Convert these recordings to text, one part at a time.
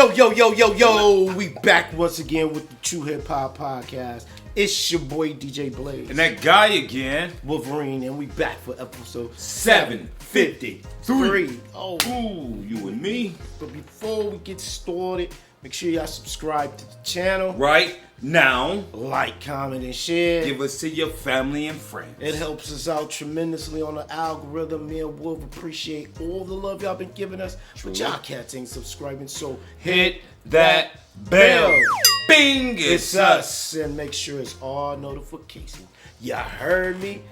Yo, we back once again with the True Hip Hop Podcast. It's your boy DJ Blaze. And that guy again, Wolverine, and we back for episode 753. Oh, ooh, you and me. But before we get started, make sure y'all subscribe to the channel. Right now. Like, comment, and share. Give us to your family and friends. It helps us out tremendously on the algorithm. Me and Wolf appreciate all the love y'all been giving us. True. But y'all cats ain't subscribing, so hit that bell. Bing, it's us. And make sure it's all notifications. Y'all heard me?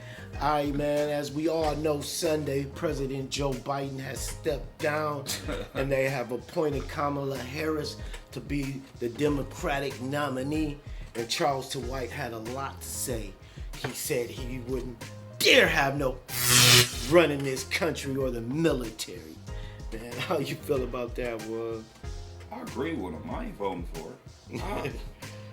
Alright, man, as we all know, Sunday, President Joe Biden has stepped down and they have appointed Kamala Harris to be the Democratic nominee. And Charleston White had a lot to say. He said he wouldn't dare have no run in this country or the military. Man, how you feel about that, Wood? I agree with him. I ain't voting for it.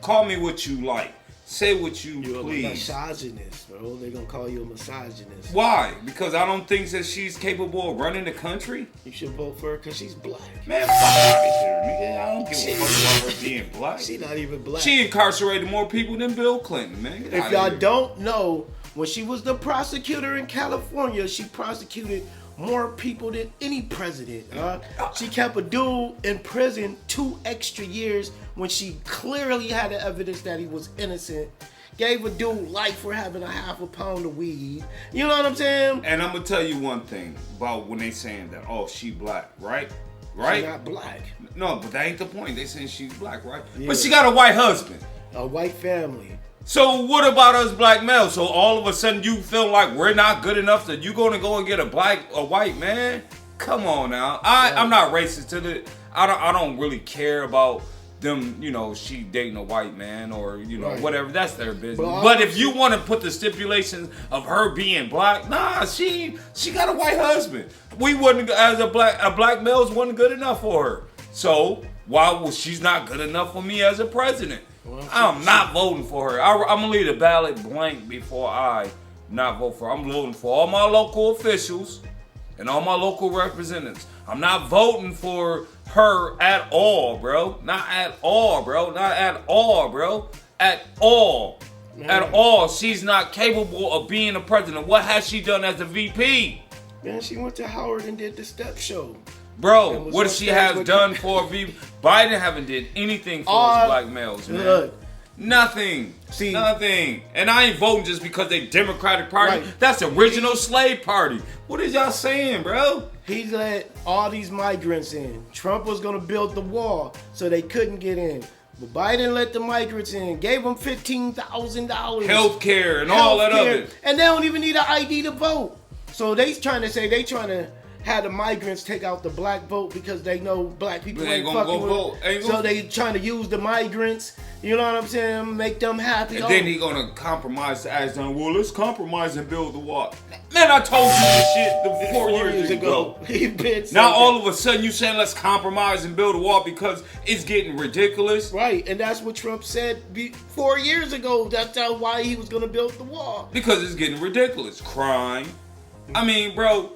Call me what you like. Say what you You're please. a misogynist, bro. They're gonna call you a misogynist. Why? Because I don't think that she's capable of running the country? You should vote for her because she's black. Man, fuck out of here, nigga. I don't give a fuck about her being black. She's not even black. She incarcerated more people than Bill Clinton, man. Get If outta y'all here. don't know, when she was the prosecutor in California, she prosecuted more people than any president. She kept a dude in prison 2 extra years when she clearly had the evidence that he was innocent. Gave a dude life for having a half a pound of weed. You know what I'm saying? And I'm gonna tell you one thing about when they saying that, oh, she black, right? Right? She's not black. No, but that ain't the point. They saying she's black, right? Yeah. But she got a white husband. A white family. So what about us black males? So all of a sudden you feel like we're not good enough that you gonna go and get a white man? Come on now. I'm not racist to the. I don't really care about them. You know, she dating a white man or whatever. That's their business. But if you want to put the stipulations of her being black, nah, she got a white husband. We wouldn't as a black males wasn't good enough for her. So why was she's not good enough for me as a president? I'm not voting for her. I'm gonna leave the ballot blank before I not vote for her. I'm voting for all my local officials and all my local representatives. I'm not voting for her at all, bro. Not at all, bro. Not at all, bro. At all. Man. At all. She's not capable of being a president. What has she done as a VP? Man, she went to Howard and did the step show. Bro, what she has done for VP? Biden haven't did anything for us black males, man. Look. Nothing. See, nothing. And I ain't voting just because they Democratic Party. Right. That's the original slave party. What is y'all saying, bro? He let all these migrants in. Trump was gonna build the wall so they couldn't get in. But Biden let the migrants in, gave them $15,000. Healthcare and all that other. And they don't even need an ID to vote. So they trying to have the migrants take out the black vote because they know black people ain't gonna fucking go with vote. So they trying to use the migrants, you know what I'm saying, make them happy. And then he gonna compromise to ask them, well, let's compromise and build the wall. Man, I told you this shit 4 years ago. He been now all of a sudden you saying let's compromise and build a wall because it's getting ridiculous. Right, and that's what Trump said 4 years ago. That's why he was gonna build the wall. Because it's getting ridiculous. Crime. I mean, bro,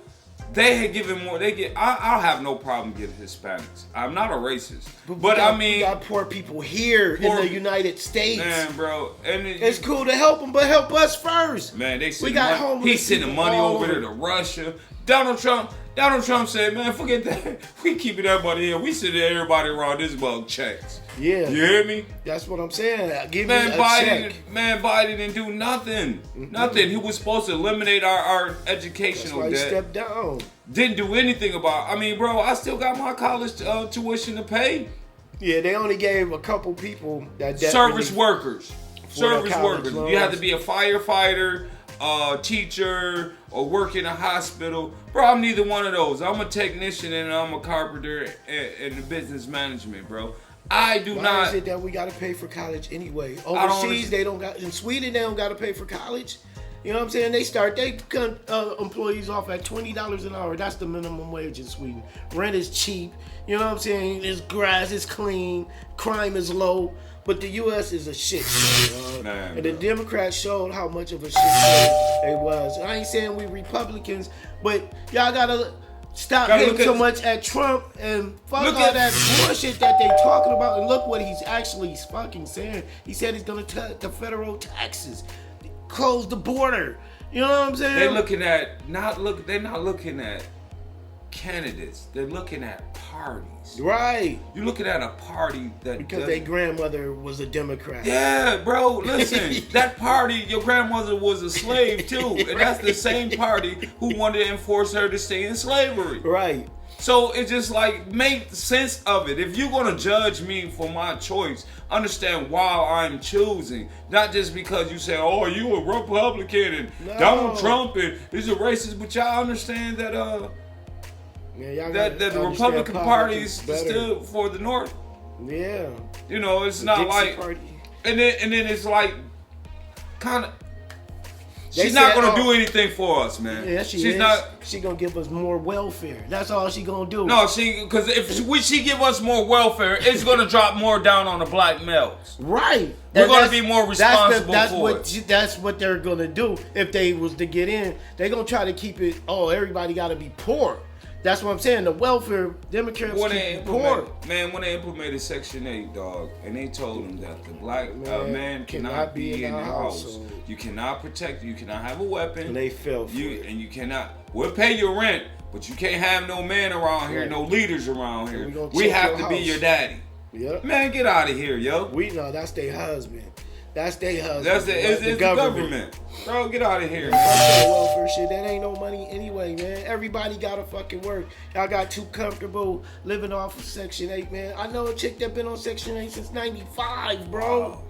they had given more. I'll have no problem getting Hispanics. I'm not a racist, but I mean, we got poor people here in the United States. Man, bro, and it's cool to help them, but help us first. Man, we got homeless. He's sending money over there to Russia. Donald Trump said, man, forget that. We keeping that money here. We sending everybody around this mug checks. Yeah. You hear me? That's what I'm saying. Give man, me a check. Biden didn't do nothing. Mm-hmm. Nothing. He was supposed to eliminate our educational debt. That's why he stepped down. Didn't do anything about. I mean, bro, I still got my college tuition to pay. Yeah, they only gave a couple people that service workers. Service workers. Loans. You have to be a firefighter, teacher, or work in a hospital. Bro, I'm neither one of those. I'm a technician and I'm a carpenter and the business management, bro. I do not. Why is it that we got to pay for college anyway? Overseas, they don't got. In Sweden, they don't got to pay for college. You know what I'm saying? They start their employees off at $20 an hour. That's the minimum wage in Sweden. Rent is cheap. You know what I'm saying? This grass is clean. Crime is low. But the U.S. is a shit show. And the Democrats showed how much of a shit show it was. I ain't saying we Republicans, but y'all gotta Stop Gotta hating look so at- much at Trump and fuck Look all at- that bullshit that they talking about. And look what he's actually fucking saying. He said he's gonna cut the federal taxes, close the border. You know what I'm saying? They're looking at they're not looking at candidates. They're looking at parties. Right. You're looking at a party that Because their grandmother was a Democrat. Yeah, bro, listen, that party, your grandmother was a slave too. And that's the same party who wanted to enforce her to stay in slavery. Right. So it's just like, make sense of it. If you're gonna judge me for my choice, understand why I'm choosing. Not just because you say, oh, you a Republican and No. Donald Trump and he's a racist, but y'all understand that Man, y'all that gotta the understand Republican Party is politics better. still for the North. Yeah. You know, it's The not Dixie like Party. and then it's like kind of They she's not said, gonna oh, do anything for us, man. Yeah, she's She's not. She gonna give us more welfare. That's all she gonna do. No, because if she give us more welfare, it's gonna drop more down on the black males. Right. We're And gonna that's- be more responsible that's for what it. That's what they're gonna do if they was to get in. They're gonna try to keep it. Oh, everybody got to be poor. That's what I'm saying. The welfare Democrats When keep they you poor. when they implemented Section 8, dog, and they told them that the black man cannot be in the house. household. You cannot protect. You cannot have a weapon. And they fell for it. And you cannot. We'll pay your rent, but you can't have no man around here, Right. no leaders around we here. gonna We check have your to be house. your daddy. Yep. Man, get out of here, yo. We know that's their husband. That's their husband. That's it's the government. Bro, get out of here, Fuck man. that welfare shit. That ain't no money anyway, man. Everybody gotta fucking work. Y'all got too comfortable living off of Section 8, man. I know a chick that been on Section 8 since 95, bro. Wow.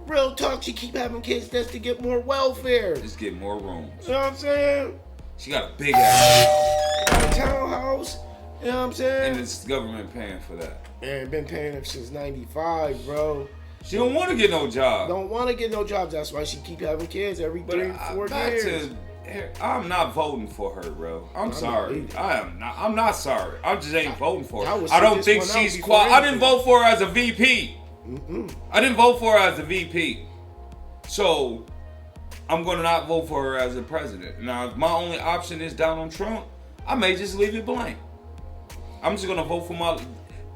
Real talk, she keep having kids just to get more welfare. Just get more rooms. You know what I'm saying? She got a big ass house, A townhouse. You know what I'm and saying? it's government paying for that. And been paying her since 95, bro. She don't want to get no job. Don't want to get no jobs. That's why she keep having kids every But 3-4 back years. I'm not voting for her, bro. I'm sorry. either. I am not. I'm not sorry. I just ain't voting for I her. would I sit don't this think one out she's before qualified. I didn't anything. vote for her as a VP. I didn't vote for her as a VP. So I'm gonna not vote for her as a president. Now, if my only option is Donald Trump, I may just leave it blank. I'm just gonna vote for my.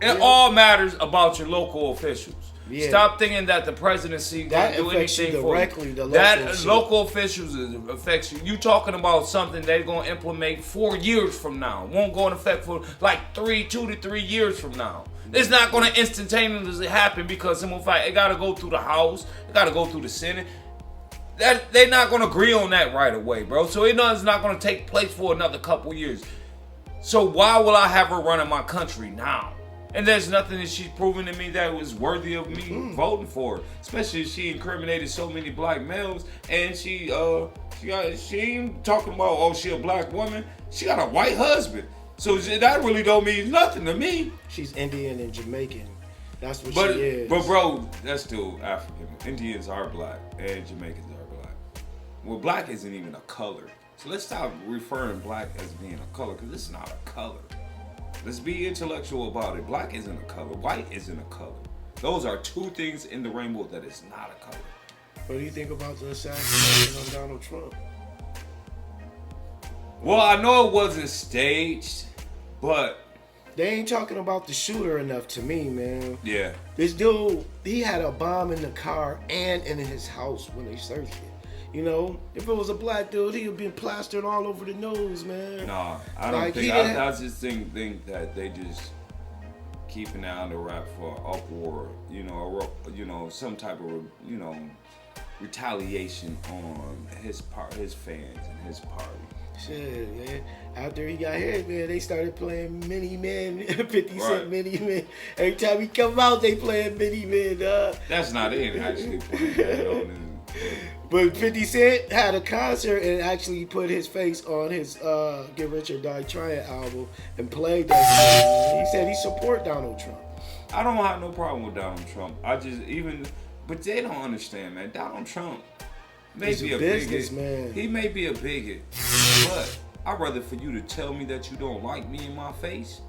It all matters about your local officials. Yeah. Stop thinking that the presidency That can do affects you anything for directly, you. the local That shit. local officials affects you. You talking about something they're gonna implement 4 years from now. Won't go in effect for like 2 to 3 years from now. It's not gonna instantaneously happen because it gotta go through the House, it gotta go through the Senate. That they're not gonna agree on that right away, bro. So it's not gonna take place for another couple years. So why will I have her running my country now? And there's nothing that she's proven to me that was worthy of me voting for her. Especially if she incriminated so many black males, and she ain't talking about, oh, she a black woman. She got a white husband. So that really don't mean nothing to me. She's Indian and Jamaican. That's what But she is. but bro, that's still African. Indians are black and Jamaicans are black. Well, black isn't even a color. So let's stop referring black as being a color, because this is not a color. Let's be intellectual about it. Black isn't a color. White isn't a color. Those are two things in the rainbow that is not a color. What do you think about the assassination on Donald Trump? Well, I know it wasn't staged, but They ain't talking about the shooter enough to me, man. yeah. This dude, he had a bomb in the car and in his house when they searched it. You know, if it was a black dude, he'd have been plastered all over the nose, man. Nah, I don't Like, think. he I didn't- just think that they just keeping it under wrap for uproar. Some type of retaliation on his fans and his party. Shit, man. After he got hit, man, they started playing Mini Men, 50 Cent Right. Mini Men. Every time he come out, they playing Mini Men. That's not it. Actually, putting that on his. But 50 Cent had a concert and actually put his face on his Get Rich or Die Trying album and played that shit. He said he support Donald Trump. I don't have no problem with Donald Trump. But they don't understand, man. Donald Trump may He's be a a bigot. businessman. He may be a bigot, but I'd rather for you to tell me that you don't like me in my face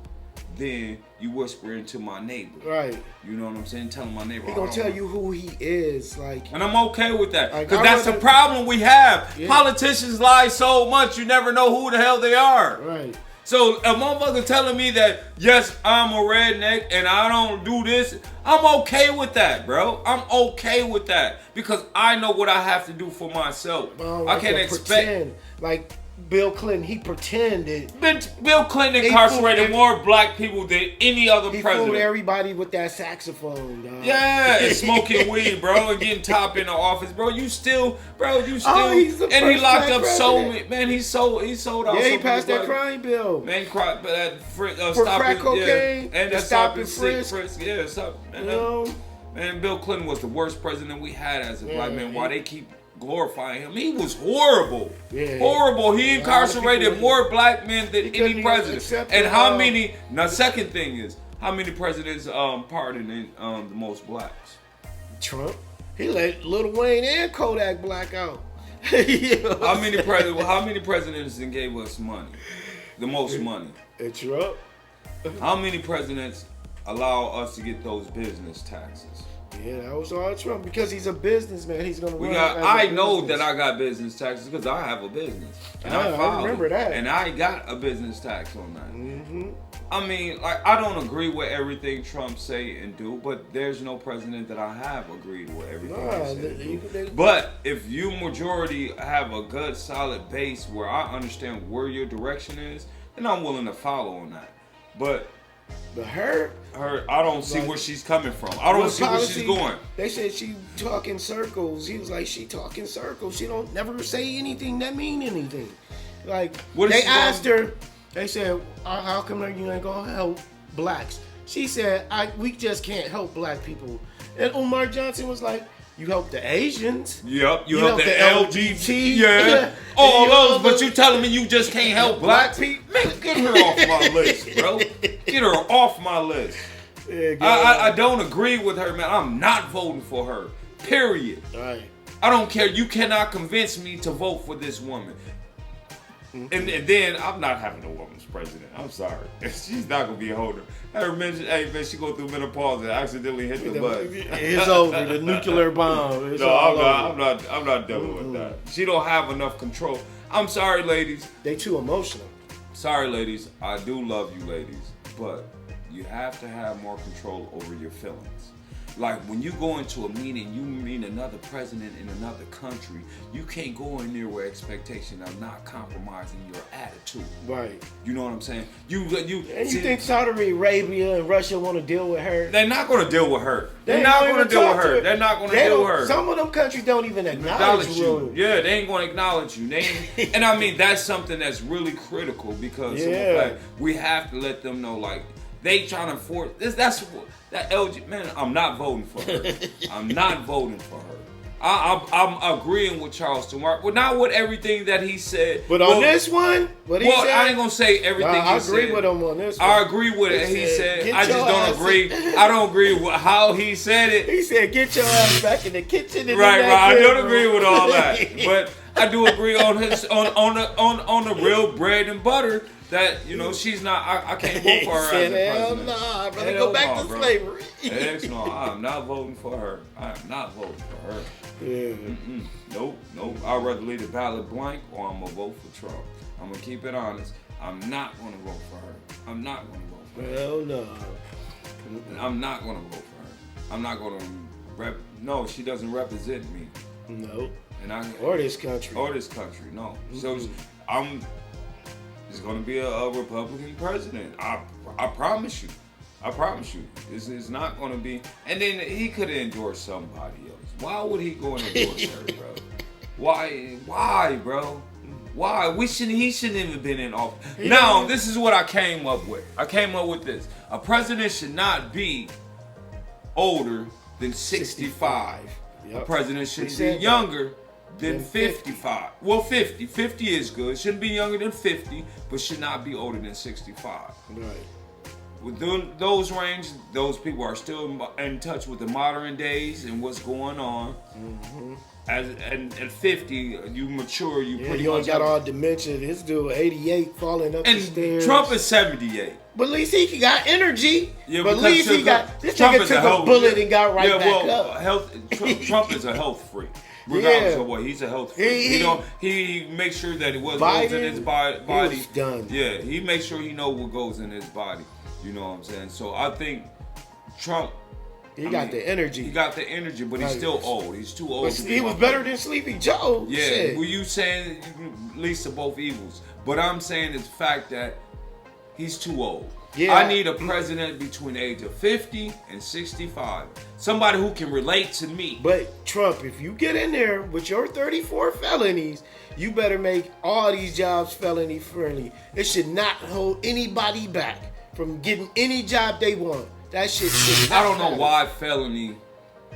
than you whispering to my neighbor. Right. You know what I'm saying? Telling my neighbor. He "I gonna don't tell like-" you who he is. Like, And I'm okay with that. Like, Because I'd that's the rather- problem we have. Yeah. Politicians lie so much, you never know who the hell they are. right. So a motherfucker telling me that, yes, I'm a redneck and I don't do this, I'm okay with that, bro. I'm okay with that because I know what I have to do for myself. I can't expect. Pretend, like Bill Clinton, he pretended. Bill Clinton incarcerated more black people than any other president. He fooled everybody with that saxophone, dog. Yeah, and smoking weed, bro, and getting top in the office, bro. You still, he's the and he first locked black up so president. many, man. He sold out. Yeah, so he passed many that black- crime bill. Man, he cried, but For stopping, crack cocaine, and the that stop and stopping frisk. frisk. Yeah, stop. You know? Man, Bill Clinton was the worst president we had as a black man. Yeah. Why they keep glorifying him? He was horrible. Yeah. Horrible. He incarcerated people- more black men than couldn't any even president. accept And it, how many? Now, second thing is how many presidents pardoned the most blacks? Trump. He let Lil Wayne and Kodak black out. You know what How I'm many saying? How many presidents then gave us money? The most money. And Trump. How many presidents allow us to get those business taxes? Yeah, that was all Trump because he's a businessman. He's gonna. We run got. as a I know business. that I got business taxes because I have a business, and I filed remember it, that. and I got a business tax on that. Mm-hmm. I mean, like, I don't agree with everything Trump say and do, but there's no president that I have agreed with everything he say and do. But if you majority have a good, solid base where I understand where your direction is, then I'm willing to follow on that. But her, I don't see where she's coming from. I don't see where she's going. They said she talk in circles. He was like, she talk in circles. She don't never say anything that mean anything. Like What is they she asked gonna- her, they said, how come you ain't gonna help blacks? She said, we just can't help black people. And Umar Johnson was like, you help the Asians. Yep, you help help the LGBT. LGBT. Yeah. All those, but you telling me you just can't help black people? Man, get her off my list, bro. Get her off my list. Yeah, I don't agree with her, man. I'm not voting for her. Period. Right. I don't care. You cannot convince me to vote for this woman. And then I'm not having a woman's president. I'm sorry. She's not gonna be a holder. I heard mention, hey man, she go through menopause and accidentally hit the button. It's over. The nuclear bomb. It's No, all I'm over. not dealing with that. She don't have enough control. I'm sorry, ladies. They too emotional. Sorry, ladies. I do love you, ladies, but you have to have more control over your feelings. Like when you go into a meeting, you meet another president in another country. You can't go in there with expectation of not compromising your attitude. Right. You know what I'm saying? And see, you think Saudi Arabia and Russia want to deal with her? they're not going to deal with her. They They're not don't going to even deal talk with to her. her. They're not going to They deal don't- with her. Some of them countries don't even acknowledge you. Yeah, they ain't gonna acknowledge you. They ain't, and I mean that's something that's really critical because of the Yeah. fact we have to let them know like they trying to force this. That's what that LG man. I'm not voting for her. I'm not voting for her. I'm agreeing with Charleston White, well, not with everything that he said. But on this one, what he said, I ain't gonna say everything he I said. agree with him on this one. I agree with it. He said, "Get I just your don't ass agree. in." I don't agree with how he said it. He said, "Get your ass back in the kitchen." And Right. in I that don't bedroom." agree with all that, but I do agree on his on the real bread and butter that she's not. I can't vote for her He said, as a "Hell president. nah, I'd rather Hell go back no, to bro. slavery." Heck no, I'm not voting for her. I am not voting for her. Yeah. Nope. I'd rather leave the ballot blank or I'm gonna vote for Trump. I'm gonna keep it honest. I'm not gonna vote for her. I'm not gonna vote for her. Hell no. I'm not gonna vote for her. I'm not gonna No, she doesn't represent me. No. And Or this country. Or this country, no. So it's gonna be a Republican president. I promise you. I promise you. It's not gonna be. And then he could endorse somebody else. Why would he go and endorse her, bro? Why, bro? Why? He shouldn't even been in office. Now, this is what I came up with. I came up with this. A president should not be older than 65. Yep. A president should We be said that. younger than Than 55. Well, 50. 50 is good. Shouldn't be younger than 50, but should not be older than 65. Right. Within those range, those people are still in touch with the modern days and what's going on. Mm-hmm. And at 50, you mature. You Yeah, pretty you much got all dementia. This dude, 88, falling up the And stairs. Trump is 78. But at least he got energy. Yeah, but at because least he got. This Trump nigga is took a health- bullet and got right yeah, back well, up. Trump is a health freak. Regardless Yeah. of what, he's a health freak. He makes sure that what goes in his body. He's done. Yeah, he makes sure he know what goes in his body. You know what I'm saying? So I think Trump. He got the energy. He got the energy, but he's still old. He's too old. But he was better than Sleepy Joe. Yeah, Shit. were you saying least of both evils? But I'm saying is the fact that he's too old. Yeah. I need a president between the age of 50 and 65. Somebody who can relate to me. But Trump, if you get in there with your 34 felonies, you better make all these jobs felony friendly. It should not hold anybody back from getting any job they want. That shit should not I don't know matter. why felony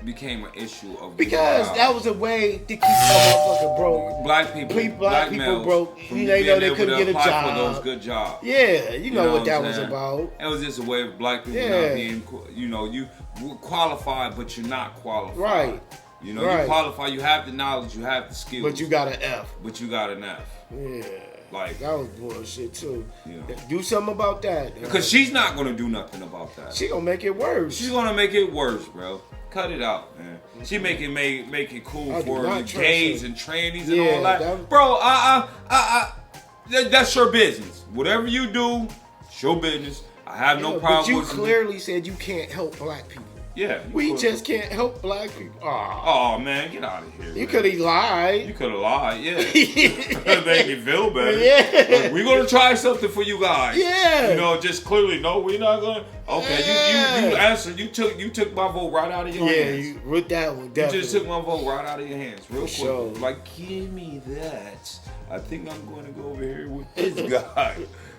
became an issue of Because that was a way to keep some motherfucker broke. black people, Black people males broke. from You know, being they able couldn't to get a apply job. for those good jobs. Yeah, you know what that I'm was saying? about. It was just a way of black people Yeah. not being, you were qualified, but you're not qualified. Right. You know, Right. you qualify, you have the knowledge, you have the skills. But you got an F. But you got an F. Yeah. Like, That was bullshit too. Yeah. Do something about that. because she's not gonna do nothing about that. She gonna make it worse. She's gonna make it worse, bro. Cut it out, man. She make it cool I do for not the trust gays her. and trannies and Yeah, all that. that- Bro, that's your business. Whatever you do, it's your business. I have no Yeah, problem But you with clearly said you can't help black people. Yeah. We could- just can't help black people. Aw. Oh man, get out of here. You man. could have You lied. could have lied, yeah. Make me feel better. Yeah. Like, we're gonna try something for you guys. Yeah. You know, just clearly, no, we're not gonna. Okay, you Yeah. answered. You took my vote right out of your Yeah, hands. you with that one, You definitely. just took my vote right out of your hands, real quick. sure. Like, give me that. I think I'm going to go over here with this guy.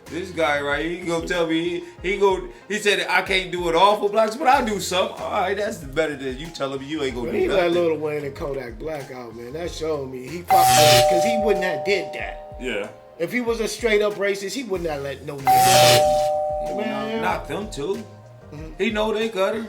This guy right here, he gonna tell me he said I can't do it all for blacks, but I'll do something. All right, that's better than you telling me you ain't gonna When do he let nothing. Lil Wayne and Kodak Black out, man, that showed me he fucked with it because he wouldn't have did that. Yeah. If he was a straight up racist, he wouldn't have let no nigga. Man. Not them two. He know they got her.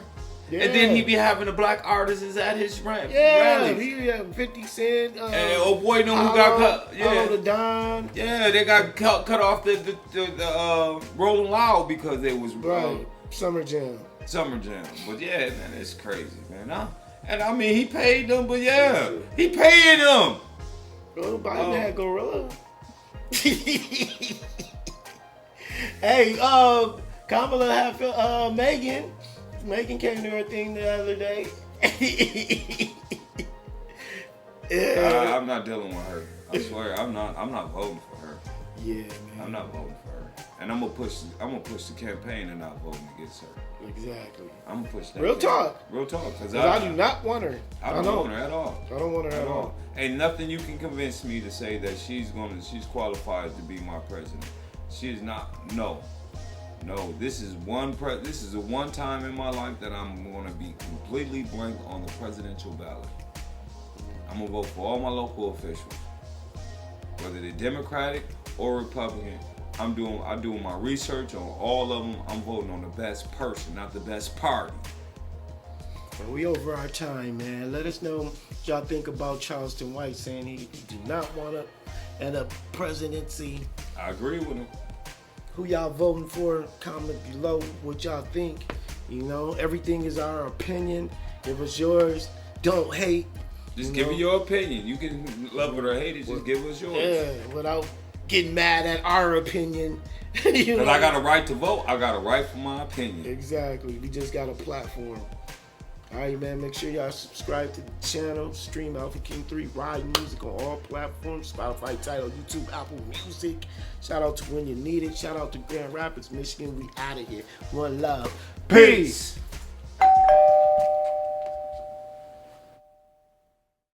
And then he be having the black artists at his Yeah, rallies. he had 50 Cent. And oh boy, know who got cut? Hollow the Yeah, Don. yeah, they got cut off the Rolling Loud because it was Right. Summer Jam. Summer Jam. But yeah, man, it's crazy, man. And I mean, he paid them, but yeah, he paid them. Joe Biden had Gorilla. Hey, Kamala had Megan. Megan came to her thing the other day. Yeah. I'm not dealing with her. I swear, I'm not voting for her. Yeah, man. I'm not voting for her. And I'm gonna push the campaign and not voting against her. Exactly. I'm gonna push that. Real talk. Real talk. Because I do not want her. I don't want her at all. I don't want her at all. Ain't nothing you can convince me to say that she's qualified to be my president. She is not. No. This is a one time in my life that I'm gonna be completely blank on the presidential ballot. I'm gonna vote for all my local officials, whether they're Democratic or Republican. I'm doing my research on all of them. I'm voting on the best person, not the best party. But we over our time, man. Let us know what y'all think about Charleston White saying he do not want to end up presidency. I agree with him. Who y'all voting for? Comment below what y'all think. You know, everything is our opinion. Give us yours. Don't hate. Just give me your opinion. You can love it or hate it. Just give us yours. Yeah, without getting mad at our opinion. You Because I got a right to vote. I got a right for my opinion. Exactly. We just got a platform. All right, man. Make sure y'all subscribe to the channel. Stream Alpha King 3 Ride Music on all platforms. Spotify, Tidal, YouTube, Apple Music. Shout out to When You Need It. Shout out to Grand Rapids, Michigan. We out of here. One love. Peace.